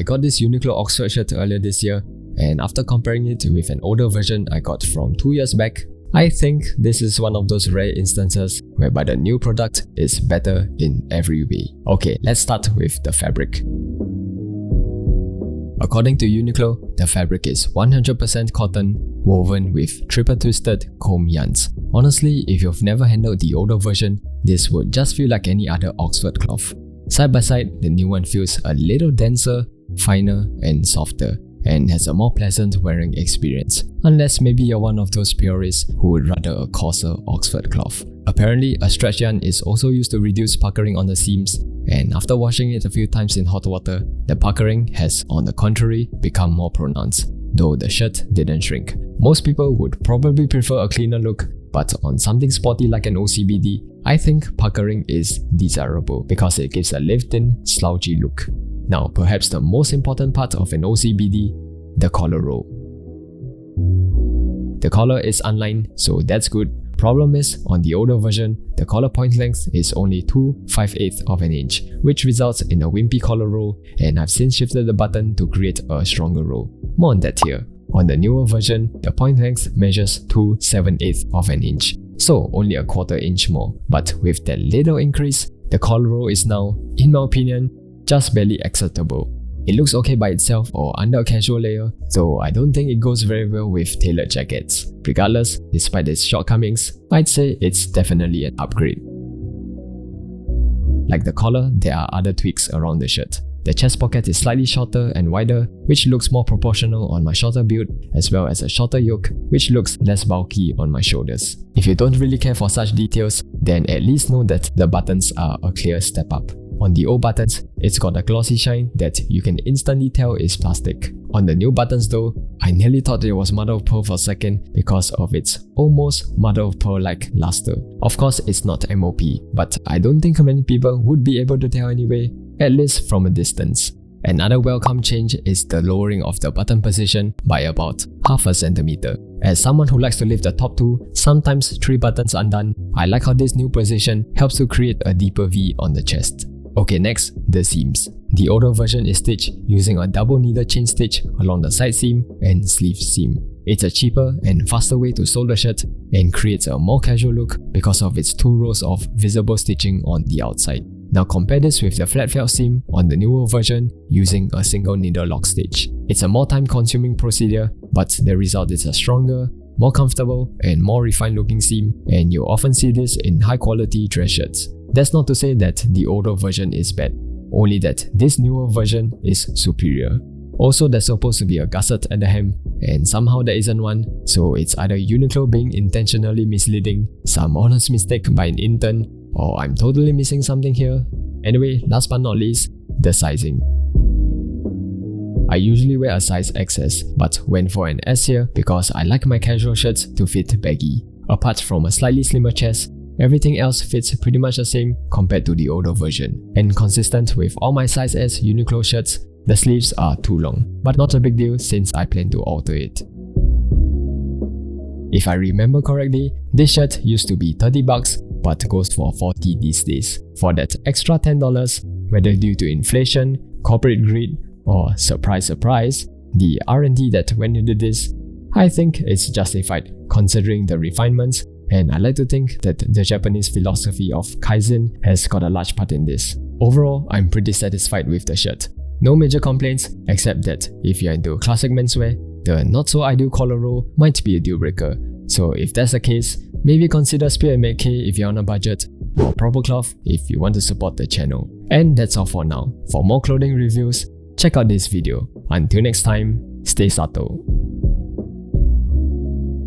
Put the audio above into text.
I got this Uniqlo Oxford shirt earlier this year, and after comparing it with an older version I got from 2 years back, I think this is one of those rare instances whereby the new product is better in every way. Okay, let's start with the fabric. According to Uniqlo, the fabric is 100% cotton, woven with triple twisted comb yarns. Honestly, if you've never handled the older version, this would just feel like any other Oxford cloth. Side by side, the new one feels a little denser, finer and softer, and has a more pleasant wearing experience, unless maybe you're one of those purists who would rather a coarser Oxford cloth. Apparently, a stretch yarn is also used to reduce puckering on the seams, and after washing it a few times in hot water, the puckering has, on the contrary, become more pronounced, though the shirt didn't shrink. Most people would probably prefer a cleaner look, but on something sporty like an OCBD, I think puckering is desirable because it gives a lived-in, slouchy look. Now, perhaps the most important part of an OCBD, the collar roll. The collar is unlined, so that's good. Problem is, on the older version, the collar point length is only 2/5/8 of an inch, which results in a wimpy collar roll, and I've since shifted the button to create a stronger roll. More on that here. On the newer version, the point length measures 2/7/8 of an inch, so only a 1/4 inch more. But with that little increase, the collar roll is now, in my opinion, just barely acceptable. It looks okay by itself or under a casual layer, though I don't think it goes very well with tailored jackets. Regardless, despite its shortcomings, I'd say it's definitely an upgrade. Like the collar, there are other tweaks around the shirt. The chest pocket is slightly shorter and wider, which looks more proportional on my shorter build, as well as a shorter yoke, which looks less bulky on my shoulders. If you don't really care for such details, then at least know that the buttons are a clear step up. On the old buttons, it's got a glossy shine that you can instantly tell is plastic. On the new buttons though, I nearly thought it was mother of pearl for a second because of its almost mother of pearl-like luster. Of course, it's not MOP, but I don't think many people would be able to tell anyway, at least from a distance. Another welcome change is the lowering of the button position by about 0.5 centimeter. As someone who likes to leave the top 2, sometimes 3 buttons undone, I like how this new position helps to create a deeper V on the chest. Okay, next, the seams. The older version is stitched using a double needle chain stitch along the side seam and sleeve seam. It's a cheaper and faster way to sew the shirt and creates a more casual look because of its 2 rows of visible stitching on the outside. Now compare this with the flat felt seam on the newer version using a single needle lock stitch. It's a more time consuming procedure, but the result is a stronger, more comfortable and more refined looking seam, and you'll often see this in high quality dress shirts. That's not to say that the older version is bad, only that this newer version is superior. Also, there's supposed to be a gusset at the hem, and somehow there isn't one, so it's either Uniqlo being intentionally misleading, some honest mistake by an intern, or I'm totally missing something here. Anyway, last but not least, the sizing. I usually wear a size XS, but went for an S here because I like my casual shirts to fit baggy. Apart from a slightly slimmer chest, everything else fits pretty much the same compared to the older version. And consistent with all my size S Uniqlo shirts, the sleeves are too long, but not a big deal since I plan to alter it. If I remember correctly, this shirt used to be 30 bucks, but goes for 40 these days. For that extra $10, whether due to inflation, corporate greed, or surprise surprise, the R&D that went into this, I think it's justified considering the refinements, and I like to think that the Japanese philosophy of Kaizen has got a large part in this. Overall, I'm pretty satisfied with the shirt. No major complaints, except that if you're into classic menswear, the not so ideal collar roll might be a deal breaker. So if that's the case, maybe consider Spear and McKay if you're on a budget, or proper cloth if you want to support the channel. And that's all for now. For more clothing reviews, check out this video. Until next time, stay subtle.